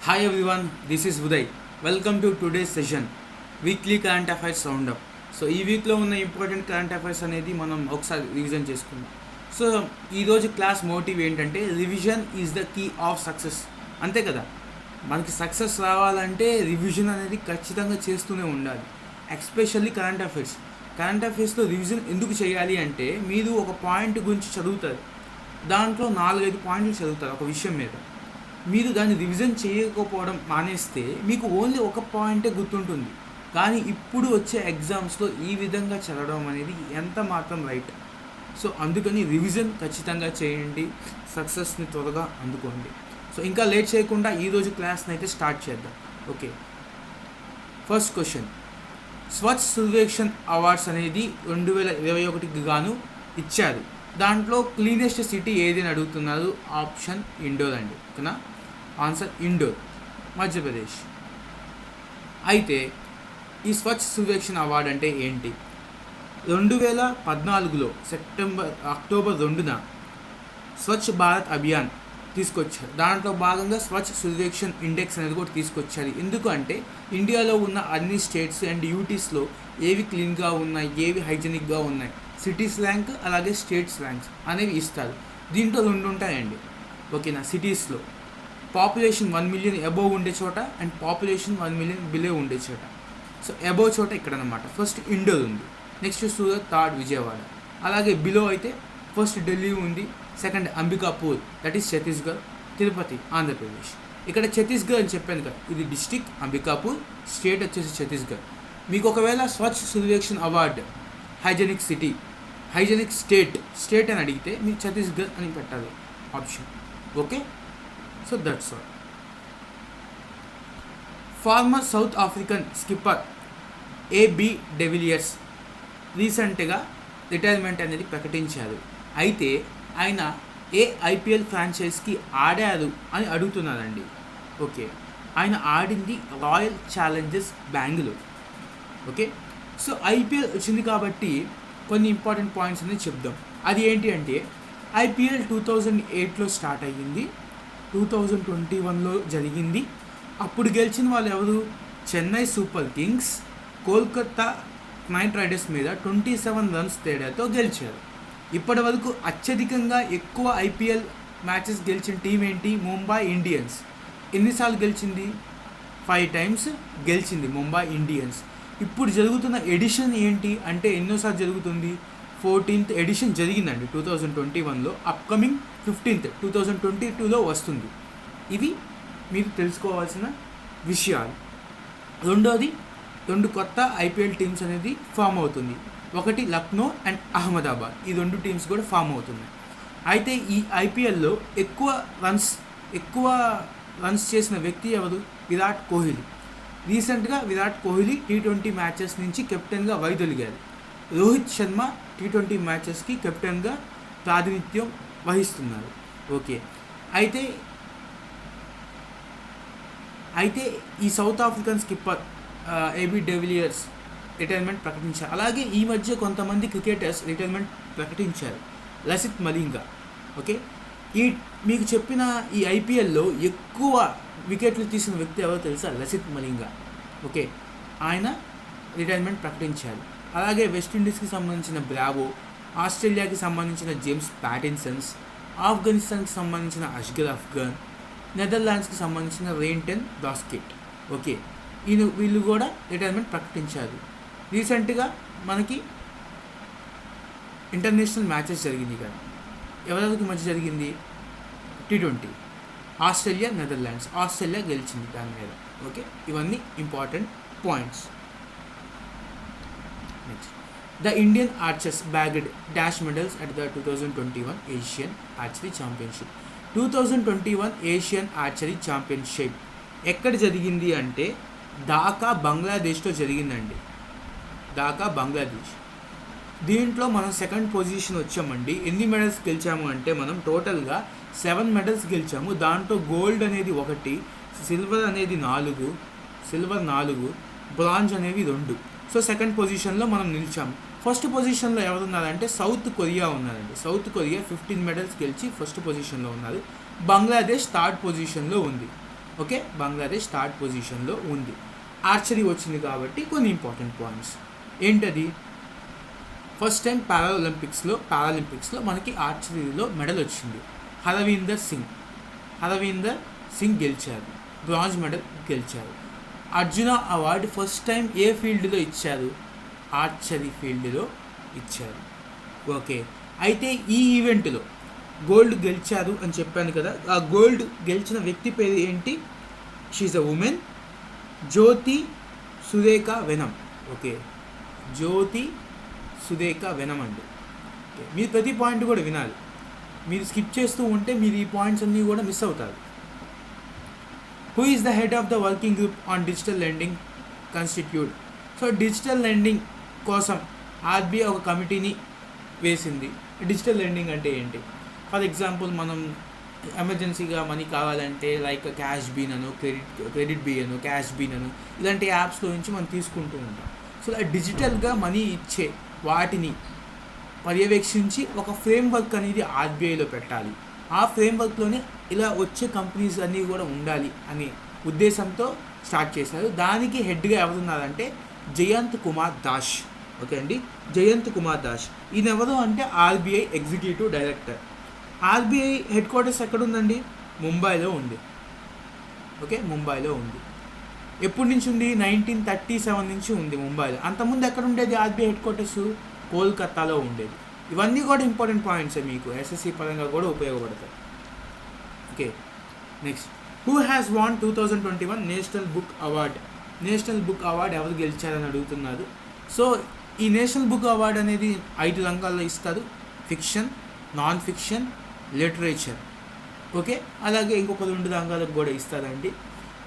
Hi everyone, this is Uday. Welcome to today's session, weekly current affairs roundup. So ఈ వీక్లో ఉన్న important current affairs అనేది మనం ఒకసారి రివిజన్ చేసుకుందాం. సో ఈరోజు క్లాస్ మోటివ్ ఏంటంటే revision is the key of success. అంతే కదా, మనకి సక్సెస్ రావాలంటే రివిజన్ అనేది ఖచ్చితంగా చేస్తూనే ఉండాలి. Especially current affairs. కరెంట్ అఫైర్స్లో రివిజన్ ఎందుకు చేయాలి అంటే మీరు ఒక పాయింట్ గురించి చదువుతారు, దాంట్లో 4-5 పాయింట్లు చదువుతారు ఒక విషయం మీద. మీరు దాన్ని రివిజన్ చేయకపోవడం మానేస్తే మీకు ఓన్లీ ఒక పాయింటే గుర్తుంటుంది. కానీ ఇప్పుడు వచ్చే ఎగ్జామ్స్లో ఈ విధంగా చదవడం అనేది ఎంత మాత్రం రైట్. సో అందుకని రివిజన్ ఖచ్చితంగా చేయండి, సక్సెస్ని త్వరగా అందుకోండి. సో ఇంకా లేట్ చేయకుండా ఈరోజు క్లాస్ని అయితే స్టార్ట్ చేద్దాం. Okay, first question. Swachh Survekshan awards అనేది 2021కి గాను ఇచ్చారు. దాంట్లో క్లీనెస్ట్ సిటీ ఏది అని అడుగుతున్నారు. ఆప్షన్ ఇండోర్ అండి. ఓకేనా, ఆన్సర్ ఇండోర్, మధ్యప్రదేశ్. అయితే ఈ స్వచ్ఛ సర్వేక్షణ్ అవార్డు అంటే ఏంటి? 2014లో అక్టోబర్ 2న స్వచ్ఛ భారత్ అభియాన్ తీసుకొచ్చారు. దాంట్లో భాగంగా స్వచ్ఛ సర్వేక్షణ్ ఇండెక్స్ అనేది కూడా తీసుకొచ్చారు. ఎందుకు అంటే ఇండియాలో ఉన్న అన్ని స్టేట్స్ అండ్ యూటీస్లో ఏవి క్లీన్గా ఉన్నాయి, ఏవి హైజెనిక్గా ఉన్నాయి, సిటీస్ ర్యాంక్ అలాగే స్టేట్స్ ర్యాంక్స్ అనేవి ఇస్తారు. దీంట్లో 2 ఉంటాయండి. ఓకేనా, సిటీస్లో పాపులేషన్ 1 మిలియన్ అబోవ్ ఉండే చోట అండ్ పాపులేషన్ 1 మిలియన్ బిలో ఉండే చోట. సో అబోవ్ చోట ఇక్కడ అనమాట ఫస్ట్ ఇండోర్ ఉంది, నెక్స్ట్ సూరత్, థర్డ్ విజయవాడ. అలాగే బిలో అయితే ఫస్ట్ ఢిల్లీ ఉంది, second Ambikapur that is Chhattisgarh, Tirupati Andhra Pradesh. ఇక్కడ ఛత్తీస్గఢ్ అని చెప్పాను కదా, ఇది డిస్టిక్ అంబికాపూర్, స్టేట్ వచ్చేసి ఛత్తీస్గఢ్. మీకు ఒకవేళ Swachh Survekshan award hygienic city, hygienic state అని అడిగితే మీరు ఛత్తీస్గఢ్ అని పెట్టాలి option. Okay, so that's all. Former South African skipper AB de Villiers రీసెంట్గా రిటైర్మెంట్ అనేది ప్రకటించారు. అయితే ఆయన ఏ ఐపీఎల్ ఫ్రాంచైజ్కి ఆడారు అని అడుగుతున్నారండి. ఓకే, ఆయన ఆడింది royal Challengers Bengaluru. Okay, so IPL వచ్చింది కాబట్టి కొన్ని ఇంపార్టెంట్ పాయింట్స్ అనేది చెప్దాం. అది ఏంటి అంటే ఐపీఎల్ 2008లో స్టార్ట్ అయ్యింది, 2021లో జరిగింది. అప్పుడు గెలిచిన వాళ్ళు ఎవరు? Chennai super Kings Kolkata night riders మీద 27 రన్స్ తేడాతో గెలిచారు. ఇప్పటి వరకు అత్యధికంగా ఎక్కువ ఐపీఎల్ మ్యాచెస్ గెలిచిన టీం ఏంటి? ముంబై ఇండియన్స్. ఎన్నిసార్లు గెలిచింది? 5 టైమ్స్ గెలిచింది ముంబై ఇండియన్స్. ఇప్పుడు జరుగుతున్న ఎడిషన్ ఏంటి అంటే ఎన్నోసార్లు జరుగుతుంది? 14th ఎడిషన్ జరిగిందండి 2021లో. అప్కమింగ్ 15th 2022లో వస్తుంది. ఇవి మీరు తెలుసుకోవాల్సిన విషయాలు. రెండోది, 2 కొత్త ఐపీఎల్ టీమ్స్ అనేది ఫామ్ అవుతుంది. ఒకటి లక్నో అండ్ అహ్మదాబాద్. ఈ 2 టీమ్స్ కూడా ఫామ్ అవుతున్నాయి. అయితే ఈ ఐపీఎల్లో ఎక్కువ రన్స్ చేసిన వ్యక్తి ఎవరు? విరాట్ కోహ్లీ. రీసెంట్గా విరాట్ కోహ్లీ T20 మ్యాచెస్ నుంచి కెప్టెన్గా వైదొలిగారు. రోహిత్ శర్మ T20 మ్యాచెస్కి కెప్టెన్గా ప్రాతినిధ్యం వహిస్తున్నారు. ఓకే, అయితే ఈ South African skipper AB de Villiers retirement ప్రకటించారు. అలాగే ఈ మధ్య కొంతమంది క్రికెటర్స్ రిటైర్మెంట్ ప్రకటించారు. లసిత్ మలింగా. ఓకే, మీకు చెప్పిన ఈ ఐపీఎల్లో ఎక్కువ వికెట్లు తీసిన వ్యక్తి ఎవరో తెలుసా? లసిత్ మలింగా. ఓకే, ఆయన రిటైర్మెంట్ ప్రకటించారు. అలాగే వెస్టిండీస్కి సంబంధించిన బ్రావో, ఆస్ట్రేలియాకి సంబంధించిన జేమ్స్ ప్యాటిన్సన్స్, ఆఫ్ఘనిస్తాన్కి సంబంధించిన అష్గర్ అఫ్ఘాన్, నెదర్లాండ్స్కి సంబంధించిన రెయిన్టెన్ బాస్కెట్. ఓకే, వీళ్ళు కూడా రిటైర్మెంట్ ప్రకటించారు. రీసెంట్గా మనకి ఇంటర్నేషనల్ మ్యాచెస్ జరిగింది కదా, ఎవరికి మధ్య జరిగింది? T20 Australia Netherlands. ఆస్ట్రేలియా గెలిచింది దాని మీద. ఓకే, ఇవన్నీ important points. Next, the Indian Archer's బ్యాగ్డ్ dash medals at the 2021 Asian archery championship. 2021 Asian archery championship ఎక్కడ జరిగింది అంటే ఢాకా, బంగ్లాదేశ్లో జరిగిందండి. ఢాకా, బంగ్లాదేశ్. దీంట్లో మనం 2nd పొజిషన్ వచ్చామండి. ఎన్ని మెడల్స్ గెలిచాము అంటే మనం టోటల్గా 7 మెడల్స్ గెలిచాము. దాంట్లో గోల్డ్ అనేది 1, సిల్వర్ అనేది 4, బ్రాంజ్ అనేవి 2. సో 2nd పొజిషన్లో మనం నిలిచాము. ఫస్ట్ పొజిషన్లో ఎవరున్నారంటే సౌత్ కొరియా ఉన్నారండి. సౌత్ కొరియా 15 మెడల్స్ గెలిచి ఫస్ట్ పొజిషన్లో ఉన్నారు. బంగ్లాదేశ్ 3rd పొజిషన్లో ఉంది. ఓకే, బంగ్లాదేశ్ థర్డ్ పొజిషన్లో ఉంది. ఆర్చరీ వచ్చింది కాబట్టి కొన్ని ఇంపార్టెంట్ పాయింట్స్ ఏంటది, ఫస్ట్ టైం పారాలింపిక్స్లో మనకి ఆర్చరీలో మెడల్ వచ్చింది. హరవీందర్ సింగ్ గెలిచారు, బ్రాంజ్ మెడల్ గెలిచారు. అర్జున అవార్డు ఫస్ట్ టైం ఏ ఫీల్డ్లో ఇచ్చారు, ఆర్చరీ ఫీల్డ్లో ఇచ్చారు. ఓకే, అయితే ఈ ఈవెంట్లో గోల్డ్ గెలిచారు అని చెప్పాను కదా, ఆ గోల్డ్ గెలిచిన వ్యక్తి పేరు ఏంటి, she a woman, Jyothi Surekha Vennam. Okay, Jyothi Surekha Vennam అండి. ఓకే, మీరు ప్రతి పాయింట్ కూడా వినాలి, మీరు స్కిప్ చేస్తూ ఉంటే మీరు ఈ పాయింట్స్ అన్నీ కూడా మిస్ అవుతారు. Who is the head of the working group on digital lending constitute. So digital lending కోసం ఆర్బీఐ ఒక కమిటీని వేసింది. డిజిటల్ లెండింగ్ అంటే ఏంటి, ఫర్ ఎగ్జాంపుల్ మనం ఎమర్జెన్సీగా మనీ కావాలంటే లైక్ క్యాష్ బీన్ అను, క్రెడిట్ బీ అను, క్యాష్ బీన్ అను, ఇలాంటి యాప్స్లో నుంచి మనం తీసుకుంటూ ఉంటాం. సో డిజిటల్గా మనీ ఇచ్చే వాటిని పర్యవేక్షించి ఒక ఫ్రేమ్వర్క్ అనేది ఆర్బీఐలో పెట్టాలి. ఆ ఫ్రేమ్వర్క్లోనే ఇలా వచ్చే కంపెనీస్ అన్నీ కూడా ఉండాలి అనే ఉద్దేశంతో స్టార్ట్ చేశారు. దానికి హెడ్గా ఎవరున్నారంటే జయంత్ కుమార్ దాస్. ఓకే అండి, జయంత్ కుమార్ దాస్. ఈయన ఎవరు అంటే RBI executive director. RBI headquarters ఎక్కడుందండి, ముంబైలో ఉంది. ఓకే, ముంబైలో ఉంది. ఎప్పటి నుంచి ఉంది, 1937 నుంచి ఉంది ముంబైలో. అంతకుముందు ఎక్కడ ఉండేది ఆర్బీఐ హెడ్ క్వార్టర్స్, కోల్కతాలో ఉండేది. ఇవన్నీ కూడా ఇంపార్టెంట్ పాయింట్సే, మీకు ఎస్ఎస్సి పరంగా కూడా ఉపయోగపడతాయి. Okay, next, who has won 2021 national book award ఎవరు గెలిచారని అడుగుతున్నారు. సో ఈ నేషనల్ బుక్ అవార్డ్ అనేది 5 రంగాల్లో ఇస్తారు, fiction, non fiction, literature. Okay, అలాగే ఇంకొక 2 రంగాలకు కూడా ఇస్తారండి,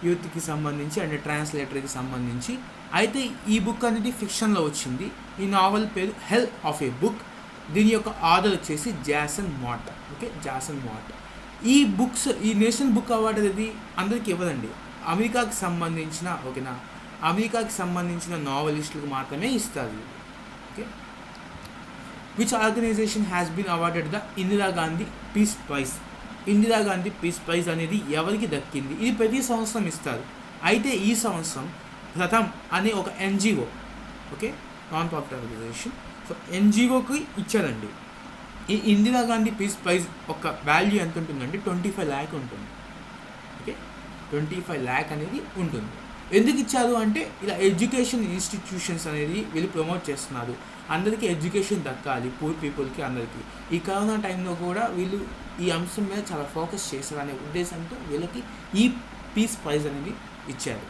యూత్కి సంబంధించి అండ్ ట్రాన్స్లేటర్కి సంబంధించి. అయితే ఈ బుక్ అనేది ఫిక్షన్లో వచ్చింది. ఈ నావల్ పేరు హెల్ ఆఫ్ ఏ బుక్. దీని యొక్క ఆథర్ వచ్చేసి జాసన్ మాట్. ఓకే, జాసన్ మాట్. ఈ నేషనల్ బుక్ అవార్డు అనేది అందరికీ ఇవ్వదండి, అమెరికాకి సంబంధించిన నావలిస్టులకు మాత్రమే ఇస్తారు. Okay, which organisation has been awarded the Indira Gandhi peace prize అనేది ఎవరికి దక్కింది. ఇది ప్రతి సంవత్సరం ఇస్తారు. అయితే ఈ సంవత్సరం ప్రథమ్ అనే ఒక NGO, okay, non profit organisation, so ఎన్జిఓకి ఇచ్చారండి. ఈ ఇందిరా గాంధీ పీస్ ప్రైజ్ ఒక వాల్యూ ఎంత ఉంటుందంటే 25 lakh ఉంటుంది. ఓకే, 25 lakh అనేది ఉంటుంది. ఎందుకు ఇచ్చారు అంటే ఇలా ఎడ్యుకేషన్ ఇన్స్టిట్యూషన్స్ అనేది వీళ్ళు ప్రమోట్ చేస్తున్నారు, అందరికీ ఎడ్యుకేషన్ దక్కాలి, పూర్ పీపుల్కి అందరికీ. ఈ కరోనా టైంలో కూడా వీళ్ళు ఈ అంశం మీద చాలా ఫోకస్ చేశారు అనే ఉద్దేశంతో వీళ్ళకి ఈ పీస్ ప్రైజ్ అనేది ఇచ్చారు.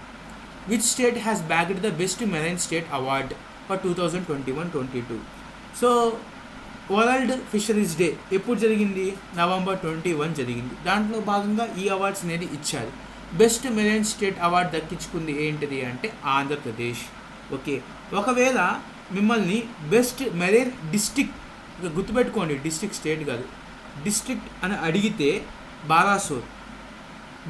Which state has బ్యాగ్డ్ the best marine state award for 2021-22. So world fisheries day ఎప్పుడు జరిగింది, November 21 జరిగింది. దాంట్లో భాగంగా ఈ అవార్డ్స్ అనేది ఇచ్చారు. బెస్ట్ మెరైన్ స్టేట్ అవార్డు దక్కించుకుంది ఏంటిది అంటే ఆంధ్రప్రదేశ్. ఓకే, ఒకవేళ మిమ్మల్ని బెస్ట్ మెరైన్ డిస్ట్రిక్ట్, గుర్తుపెట్టుకోండి, డిస్ట్రిక్ట్ స్టేట్ కాదు, డిస్ట్రిక్ట్ అని అడిగితే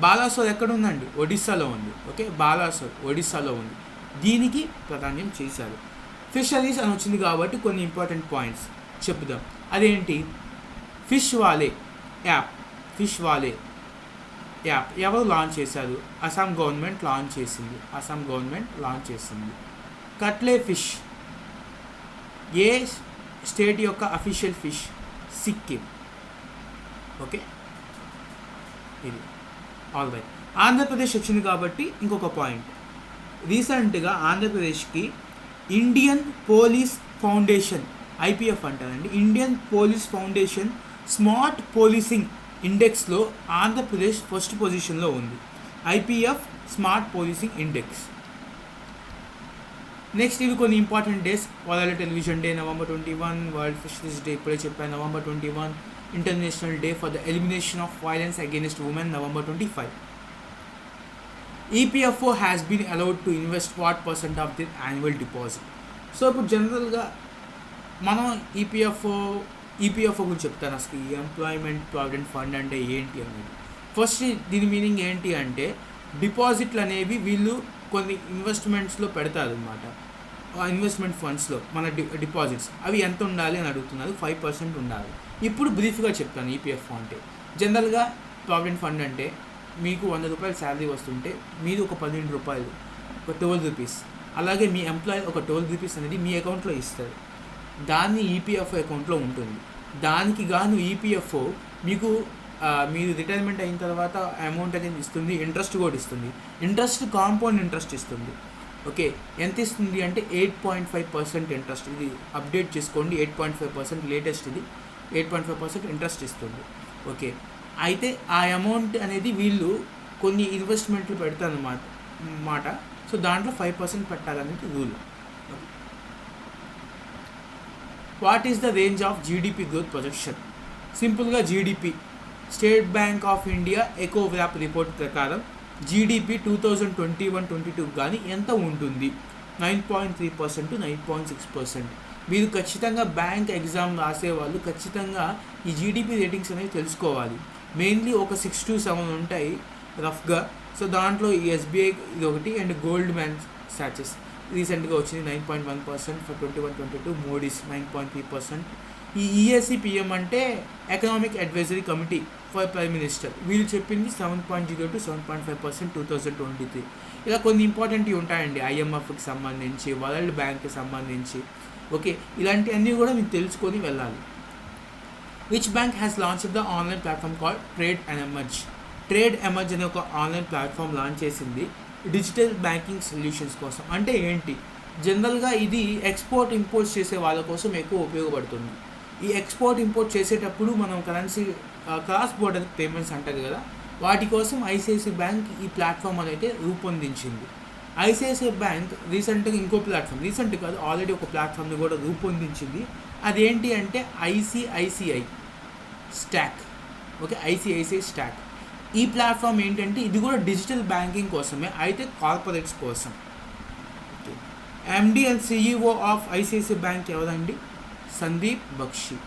బాలాసోర్ ఎక్కడ ఉందండి, ఒడిస్సాలో ఉంది. ఓకే, బాలాసోర్ ఒడిస్సాలో ఉంది. దీనికి ప్రాధాన్యం చేశారు. ఫిషరీస్ అని వచ్చింది కాబట్టి కొన్ని ఇంపార్టెంట్ పాయింట్స్ చెప్దాం. అదేంటి, ఫిష్ వాలే యాప్ ఎవరు లాంచ్ చేశారు, అస్సాం గవర్నమెంట్ లాంచ్ చేసింది. కట్లే ఫిష్ ఏ స్టేట్ యొక్క అఫీషియల్ ఫిష్, సిక్కిం. ఓకే, ఇది ఆల్ రైట్. ఆంధ్రప్రదేశ్ వచ్చింది కాబట్టి ఇంకొక పాయింట్, రీసెంట్గా ఆంధ్రప్రదేశ్కి ఇండియన్ పోలీస్ ఫౌండేషన్, ఐపీఎఫ్ అంటారండి, Indian police foundation smart policing ఇండెక్స్లో ఆంధ్రప్రదేశ్ ఫస్ట్ పొజిషన్లో ఉంది. IPF smart policing index. Next ఇవి కొన్ని important days. World television day November 21, world fisheries day ఇప్పుడే చెప్పాను November 21, international day for the elimination of violence against women November 25. EPFO has been allowed to invest 40% of the annual deposit. So ఇప్పుడు జనరల్గా మనం EPFO గురించి చెప్తాను. అసలు ఈ employment provident fund అంటే ఏంటి అనేది. ఫస్ట్ దీని మీనింగ్ ఏంటి అంటే డిపాజిట్లు అనేవి వీళ్ళు కొన్ని ఇన్వెస్ట్మెంట్స్లో పెడతారు అనమాట. ఇన్వెస్ట్మెంట్ ఫండ్స్లో మన డిపాజిట్స్ అవి ఎంత ఉండాలి అని అడుగుతున్నారు. 5% ఉండాలి. ఇప్పుడు బ్రీఫ్గా చెప్తాను. ఈపీఎఫ్ఓ అంటే జనరల్గా ప్రావిడెంట్ ఫండ్ అంటే మీకు 100 రూపాయలు శాలరీ వస్తుంటే మీరు ఒక 12 రూపాయలు, ఒక 12 రూపీస్, అలాగే మీ ఎంప్లాయీ ఒక 12 రూపీస్ అనేది మీ అకౌంట్లో ఇస్తారు. దాన్ని ఈపీఎఫ్ఓ అకౌంట్లో ఉంటుంది. దానికి గాను ఈపీఎఫ్ఓ మీకు మీరు రిటైర్మెంట్ అయిన తర్వాత అమౌంట్ అనేది ఇస్తుంది, ఇంట్రెస్ట్ కూడా ఇస్తుంది. ఇంట్రెస్ట్ కాంపౌండ్ ఇంట్రెస్ట్ ఇస్తుంది. ఓకే, ఎంత ఇస్తుంది అంటే 8.5% ఇంట్రెస్ట్. ఇది అప్డేట్ చేసుకోండి, 8.5% లేటెస్ట్, ఇది 8.5% ఇంట్రెస్ట్ ఇస్తుంది. ఓకే, అయితే ఆ అమౌంట్ అనేది వీళ్ళు కొన్ని ఇన్వెస్ట్మెంట్లు పెడతారన్నమాట. సో దాంట్లో 5% పెట్టాలనేది rule. What is the range of GDP growth projection? సింపుల్గా GDP, State Bank of India Ecowrap report ప్రకారం జీడిపి 2021-22 కానీ ఎంత ఉంటుంది? 9.3% to 9.6%. మీరు ఖచ్చితంగా బ్యాంక్ ఎగ్జామ్ రాసేవాళ్ళు ఖచ్చితంగా ఈ జీడిపి రేటింగ్స్ అనేవి తెలుసుకోవాలి. మెయిన్లీ ఒక 6 to 7 ఉంటాయి రఫ్గా. సో దాంట్లో ఈ ఎస్బీఐ ఇది ఒకటి, అండ్ గోల్డ్ మ్యాన్ సాచెస్ రీసెంట్గా వచ్చింది 9.1% ఫర్ 21-22. మోడీస్ 9.3%. ఈ ఈఎస్సీ పిఎం అంటే economic advisory committee for prime minister, వీళ్ళు చెప్పింది 7.0 to 7.5% 2023. ఇలా కొన్ని ఇంపార్టెంట్వి ఉంటాయండి, ఐఎంఎఫ్కి సంబంధించి, వరల్డ్ బ్యాంక్కి సంబంధించి. ఓకే, ఇలాంటివన్నీ కూడా మీరు తెలుసుకొని వెళ్ళాలి. Which bank has launched the online platform called trade emerge? Trade emerge అనే ఒక ఆన్లైన్ ప్లాట్ఫామ్ లాంచ్ చేసింది డిజిటల్ బ్యాంకింగ్ సొల్యూషన్స్ కోసం. అంటే ఏంటి? జనరల్గా ఇది ఎక్స్పోర్ట్ ఇంపోర్ట్స్ చేసే వాళ్ళ కోసం ఎక్కువ ఉపయోగపడుతుంది. ఈ ఎక్స్పోర్ట్ ఇంపోర్ట్ చేసేటప్పుడు మనం కరెన్సీ క్రాస్ బోర్డర్ పేమెంట్స్ అంటారు కదా, వాటి కోసం ఐసిఐసిఐ బ్యాంక్ ఈ ప్లాట్ఫామ్ అనేది రూపొందించింది. ఐసిఐసిఐ బ్యాంక్ రీసెంట్గా ఇంకో ప్లాట్ఫామ్, రీసెంట్ కాదు ఆల్రెడీ ఒక ప్లాట్ఫామ్ని కూడా రూపొందించింది. అదేంటి అంటే ICICI stock. Okay, ICICI stock. ఈ ప్లాట్ఫామ్ ఏంటంటే ఇది కూడా డిజిటల్ బ్యాంకింగ్ కోసమే, అయితే కార్పొరేట్స్ కోసం. Okay, MD and CEO of ICICI bank ఎవరండి? సందీప్ బక్షి.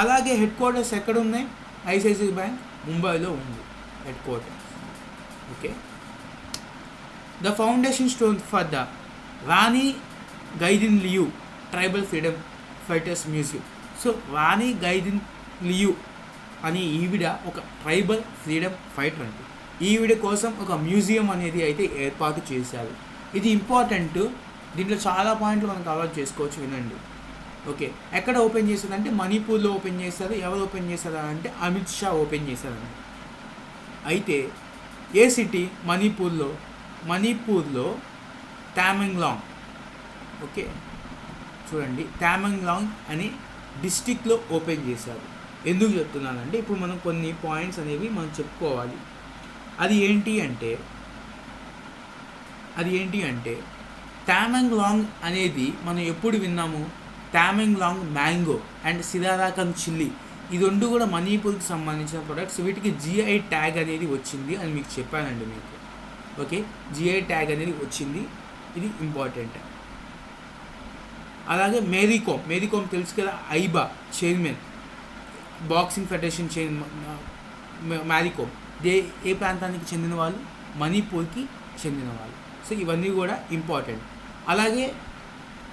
అలాగే హెడ్ క్వార్టర్స్ ఎక్కడ ఉన్నాయి? ఐసిఐసిఐ బ్యాంక్ ముంబైలో ఉంది headquarters. Okay, the foundation stone for the Rani Gaidinliu tribal freedom fighters museum. So Rani Gaidinliu అని ఈవిడ ఒక ట్రైబల్ ఫ్రీడమ్ ఫైటర్ అండి. ఈవిడ కోసం ఒక మ్యూజియం అనేది అయితే ఏర్పాటు చేశారు. ఇది ఇంపార్టెంట్, దీంట్లో చాలా పాయింట్లు మనం కవర్ చేసుకోవచ్చు, వినండి. ఓకే, ఎక్కడ ఓపెన్ చేశారంటే మణిపూర్లో ఓపెన్ చేశారు. ఎవరు ఓపెన్ చేశారా అంటే అమిత్ షా ఓపెన్ చేశారండి. అయితే ఏ సిటీ? మణిపూర్లో టామెంగ్లాంగ్. ఓకే, చూడండి, టామెంగ్లాంగ్ అని డిస్టిక్లో ఓపెన్ చేశారు. ఎందుకు చెప్తున్నానంటే ఇప్పుడు మనం కొన్ని పాయింట్స్ అనేవి మనం చెప్పుకోవాలి. అది ఏంటి అంటే టామెంగ్లాంగ్ అనేది మనం ఎప్పుడు విన్నాము? టామెంగ్లాంగ్ మ్యాంగో అండ్ సిరారాకన్ చిల్లీ, ఈ రెండు కూడా మణిపూర్కి సంబంధించిన ప్రొడక్ట్స్. వీటికి జిఐ ట్యాగ్ అనేది వచ్చింది అని మీకు చెప్పానండి మీకు. ఓకే, జిఐ ట్యాగ్ అనేది వచ్చింది, ఇది ఇంపార్టెంట్. అలాగే మేరీకోమ్ తెలుసు కదా, ఐబా చైర్మన్, బాక్సింగ్ ఫెడరేషన్ మ్యారీకోమ్ ఏ ప్రాంతానికి చెందిన వాళ్ళు? మణిపూర్కి చెందిన వాళ్ళు. సో ఇవన్నీ కూడా ఇంపార్టెంట్. అలాగే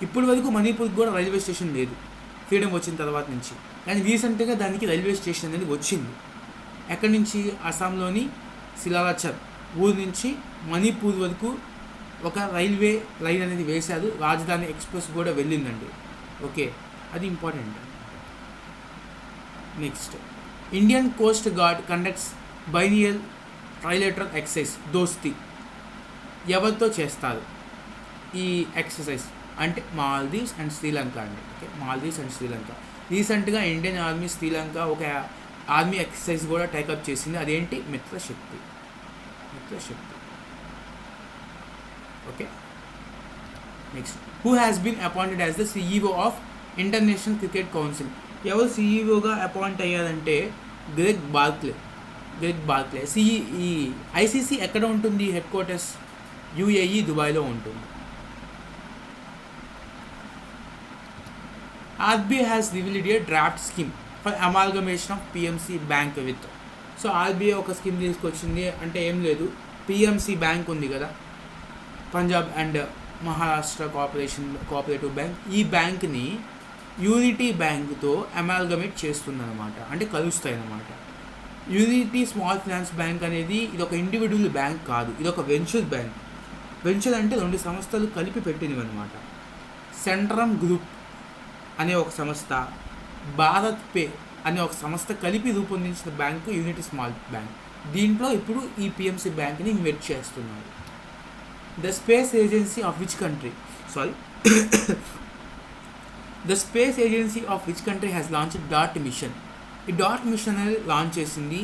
ఇప్పటి వరకు మణిపూర్కి కూడా రైల్వే స్టేషన్ లేదు ఫ్రీడమ్ వచ్చిన తర్వాత నుంచి, కానీ రీసెంట్గా దానికి రైల్వే స్టేషన్ అనేది వచ్చింది. ఎక్కడి నుంచి? అస్సాంలోని సిలాచర్ ఊరు నుంచి మణిపూర్ వరకు ఒక రైల్వే లైన్ అనేది వేశారు. రాజధాని ఎక్స్ప్రెస్ కూడా వెళ్ళిందండి. ఓకే, అది important. Next, Indian coast guard conducts biennial trilateral exercise Dosti. ఎవరితో చేస్తారు ఈ ఎక్సర్సైజ్ అంటే? మాల్దీవ్స్ అండ్ శ్రీలంక అండి. Okay, Maldives and Sri Lanka. రీసెంట్గా ఇండియన్ ఆర్మీ శ్రీలంక ఒక ఆర్మీ ఎక్సర్సైజ్ కూడా టేకప్ చేసింది. అదేంటి? Mitrashakti. Okay, next, who has been appointed as the CEO of International Cricket Council? ఎవరు సిఇఓగా అపాయింట్ అయ్యారంటే గ్రెగ్ బార్క్లే. ఈ ఐసీసీ ఎక్కడ ఉంటుంది? హెడ్ క్వార్టర్స్ యుఏఈ దుబాయ్లో ఉంటుంది. RBI has revealed a draft scheme for amalgamation of PMC bank with. So RBI ఒక scheme తీసుకొచ్చింది, అంటే ఏం లేదు, పిఎంసి బ్యాంక్ ఉంది కదా, Punjab and Maharashtra cooperative bank. ఈ బ్యాంక్ని యూనిటీ బ్యాంక్తో అమాల్గమేట్ చేస్తుందన్నమాట, అంటే కలుస్తాయన్నమాట. యూనిటీ స్మాల్ ఫైనాన్స్ బ్యాంక్ అనేది ఇది ఒక ఇండివిజువల్ బ్యాంక్ కాదు, ఇది ఒక వెంచర్ బ్యాంక్. వెంచర్ అంటే 2 సంస్థలు కలిపి పెట్టినవి అనమాట. సెంట్రమ్ గ్రూప్ అనే ఒక సంస్థ, భారత్ పే అనే ఒక సంస్థ కలిపి రూపొందించిన బ్యాంకు యూనిటీ స్మాల్ బ్యాంక్. దీంట్లో ఇప్పుడు ఈ పిఎంసి బ్యాంక్ని ఇన్వెస్ట్ చేస్తున్నారు. The space agency of which country the space agency of which country has launched డాట్ మిషన్. ఈ డాట్ మిషన్ అనేది లాంచ్ చేసింది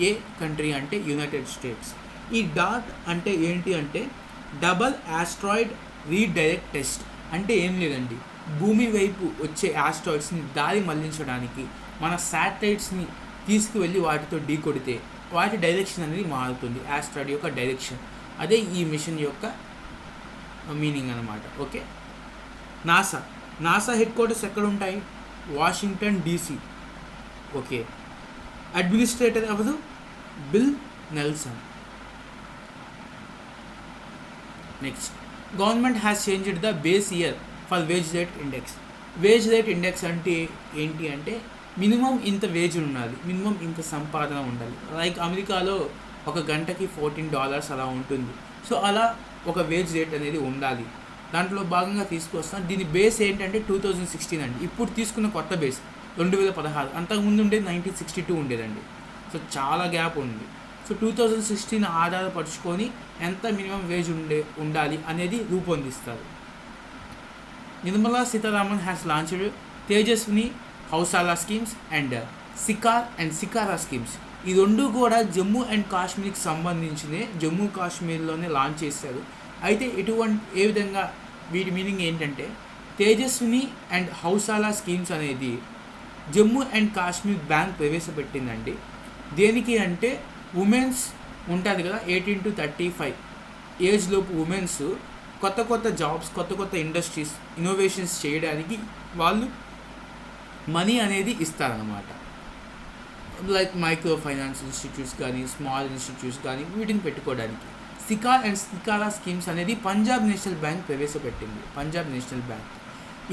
ఏ కంట్రీ అంటే యునైటెడ్ స్టేట్స్. ఈ డాట్ అంటే ఏంటి అంటే డబల్ ఆస్ట్రాయిడ్ రీడైరెక్ట్ టెస్ట్. అంటే ఏం లేదండి, భూమి వైపు వచ్చే ఆస్ట్రాయిడ్స్ని దారి మళ్లించడానికి మన శాటిలైట్స్ని తీసుకువెళ్ళి వాటితో ఢీ కొడితే వాటి డైరెక్షన్ అనేది మారుతుంది, ఆస్ట్రాయిడ్ యొక్క డైరెక్షన్. అదే ఈ మిషన్ యొక్క మీనింగ్ అనమాట. ఓకే, నాసా హెడ్ క్వార్టర్స్ ఎక్కడ ఉంటాయి? Washington DC. ఓకే, అడ్మినిస్ట్రేటర్ ఎవరు? Bill Nelson. Next, government has changed the base year for veg rate index. Veg rate index అంటే ఏంటి అంటే మినిమం ఇంత వేజ్ ఉండాలి, మినిమం ఇంత సంపాదన ఉండాలి. లైక్ అమెరికాలో ఒక గంటకి $14 అలా ఉంటుంది. సో అలా ఒక వేజ్ రేట్ అనేది ఉండాలి. దాంట్లో భాగంగా తీసుకొస్తాం. దీని బేస్ ఏంటంటే 2016 అండి. ఇప్పుడు తీసుకున్న కొత్త బేస్ 2016. అంతకుముందు ఉండేది 1962 ఉండేదండి. సో చాలా గ్యాప్ ఉంది. సో 2016 ఆధారపరుచుకొని ఎంత మినిమం వేజ్ ఉండాలి అనేది రూపొందిస్తారు. Nirmala Sitharaman has launched Tejaswini Hausla schemes and Shikara schemes. ఈ రెండు కూడా జమ్మూ అండ్ కాశ్మీర్కి సంబంధించినే, జమ్మూ కాశ్మీర్లోనే లాంచ్ చేశారు. అయితే ఏ విధంగా వీటి మీనింగ్ ఏంటంటే తేజస్విని అండ్ హౌసాలా స్కీమ్స్ అనేది జమ్మూ అండ్ కాశ్మీర్ బ్యాంక్ ప్రవేశపెట్టిందండి. దేనికి అంటే ఉమెన్స్ ఉంటుంది కదా, 18 to 35 ఏజ్లోపు ఉమెన్స్ కొత్త జాబ్స్, కొత్త ఇండస్ట్రీస్, ఇన్నోవేషన్స్ చేయడానికి వాళ్ళు మనీ అనేది ఇస్తారనమాట. లైక్ మైక్రో ఫైనాన్స్ ఇన్స్టిట్యూట్స్ కానీ, స్మాల్ ఇన్స్టిట్యూట్స్ కానీ వీటిని పెట్టుకోవడానికి. సికారా స్కీమ్స్ అనేది పంజాబ్ నేషనల్ బ్యాంక్ ప్రవేశపెట్టింది. Punjab national bank.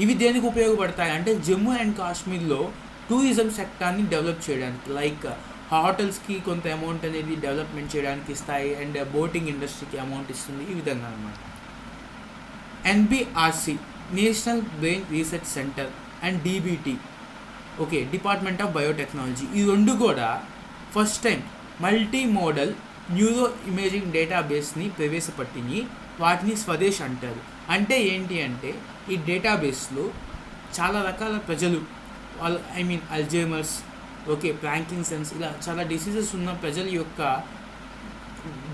ఇవి దేనికి ఉపయోగపడతాయి అంటే జమ్మూ అండ్ కాశ్మీర్లో టూరిజం సెక్టార్ని డెవలప్ చేయడానికి, లైక్ హోటల్స్కి కొంత అమౌంట్ అనేది డెవలప్మెంట్ చేయడానికి ఇస్తాయి, అండ్ బోటింగ్ ఇండస్ట్రీకి అమౌంట్ ఇస్తుంది. ఈ విధంగా అనమాట. NBRC national brain research centre and DBT, okay, department of biotechnology, ఈ రెండు కూడా first time multimodal neuroimaging డేటాబేస్ని ప్రవేశపెట్టింది. వాటిని స్వదేశ్ అంటారు. అంటే ఏంటి అంటే ఈ డేటాబేస్లో చాలా రకాల ప్రజలు వాళ్ళు అల్జైమర్స్, ఓకే, పార్కిన్సన్స్, ఇలా చాలా డిసీజెస్ ఉన్న ప్రజల యొక్క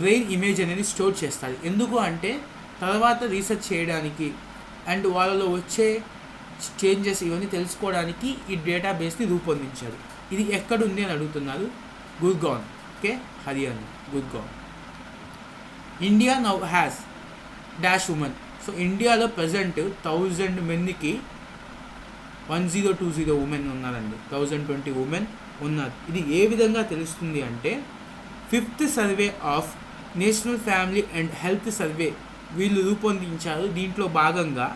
బ్రెయిన్ ఇమేజ్ అనేది స్టోర్ చేస్తారు. ఎందుకు అంటే తర్వాత రీసెర్చ్ చేయడానికి అండ్ వాళ్ళలో వచ్చే చేంజెస్ ఇవన్నీ తెలుసుకోవడానికి ఈ డేటాబేస్ని రూపొందించారు. ఇది ఎక్కడుంది అని అడుగుతున్నారు. Gurgaon, okay, Haryana, Gurgaon. India now has dash women. So ఇండియాలో ప్రజెంట్ 1000 మందికి 1020 ఉమెన్ ఉన్నారండి. 1020 ఉమెన్ ఉన్నారు. ఇది ఏ విధంగా తెలుస్తుంది అంటే 5th survey of national family and health survey వీళ్ళు రూపొందించారు. దీంట్లో భాగంగా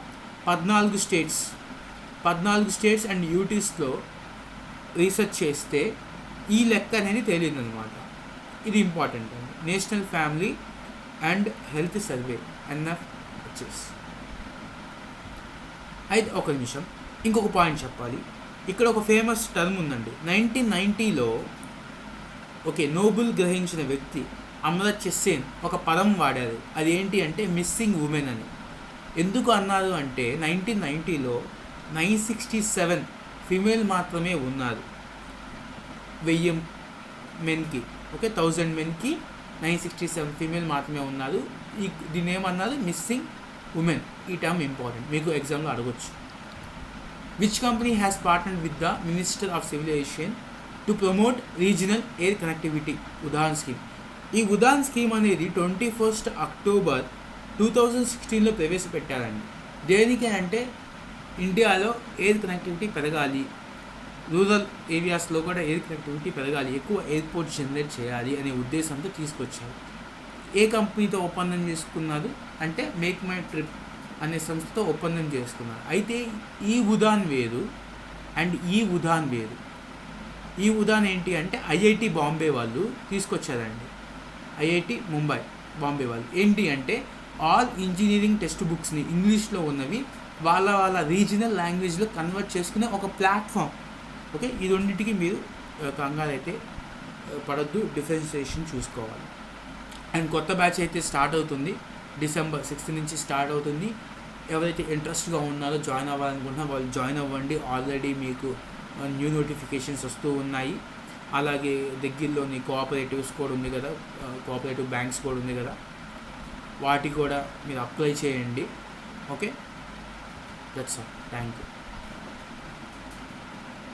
14 స్టేట్స్ అండ్ యూటీస్లో రీసెర్చ్ చేస్తే ఈ లెక్క అనేది తెలియదు అనమాట. ఇది ఇంపార్టెంట్ అండి. National family and health survey NFHS. అయితే ఒక నిమిషం, ఇంకొక పాయింట్ చెప్పాలి. ఇక్కడ ఒక ఫేమస్ టర్మ్ ఉందండి. 1990లో ఓకే నోబెల్ గ్రహించిన వ్యక్తి అమర్త్య సేన్ ఒక పదం వాడారు. అది ఏంటి అంటే మిస్సింగ్ ఉమెన్ అని. ఎందుకు అన్నారు అంటే 1990లో 967 ఫీమేల్ మాత్రమే ఉన్నారు 1000 మెన్కి. ఓకే, 1000 మెన్కి 967 ఫీమేల్ మాత్రమే ఉన్నారు. దీన్ని ఏమన్నారు? Missing women. ఈ టర్మ్ ఇంపార్టెంట్, మీకు ఎగ్జామ్లో అడగొచ్చు. Which company has partnered with the minister of civil aviation to promote regional air connectivity Udan scheme. ఈ ఉడాన్ స్కీమ్ అనేది 21 అక్టోబర్ 2016లో ప్రవేశపెట్టారండి. దేనికి అంటే ఇండియాలో ఎయిర్ కనెక్టివిటీ పెరగాలి, రూరల్ ఏరియాస్లో కూడా ఎయిర్ కనెక్టివిటీ పెరగాలి, ఎక్కువ ఎయిర్పోర్ట్ జనరేట్ చేయాలి అనే ఉద్దేశంతో తీసుకొచ్చారు. ఏ కంపెనీతో ఒప్పందం చేసుకున్నారు అంటే మేక్ మై ట్రిప్ అనే సంస్థతో ఒప్పందం చేసుకున్నారు. అయితే ఈ ఉడాన్ వేరు అండ్ ఈ ఉడాన్ వేరు. ఈ ఉదాహరణ ఏంటి అంటే ఐఐటి బాంబే వాళ్ళు తీసుకొచ్చారండి. ఐఐటి ముంబై బాంబే వాళ్ళు ఏంటి అంటే ఆల్ ఇంజనీరింగ్ టెక్స్ట్ బుక్స్ని ఇంగ్లీష్లో ఉన్నవి వాళ్ళ రీజనల్ లాంగ్వేజ్లో కన్వర్ట్ చేసుకునే ఒక ప్లాట్ఫామ్. ఓకే, ఈ రెండింటికి మీరు కంగారు అయితే పడద్దు, డిఫరెన్షియేషన్ చూసుకోవాలి. అండ్ కొత్త బ్యాచ్ అయితే స్టార్ట్ అవుతుంది, December 6 నుంచి స్టార్ట్ అవుతుంది. ఎవరైతే ఇంట్రెస్ట్గా ఉన్నారో జాయిన్ అవ్వాలనుకుంటున్నారో వాళ్ళు జాయిన్ అవ్వండి. ఆల్రెడీ మీకు న్యూ నోటిఫికేషన్స్ వస్తూ ఉన్నాయి. అలాగే దగ్గరలోని కోఆపరేటివ్స్ కూడా ఉంది కదా, కోఆపరేటివ్ బ్యాంక్స్ కూడా ఉంది కదా, వాటి కూడా మీరు అప్లై చేయండి. Okay, that's all. Thank you.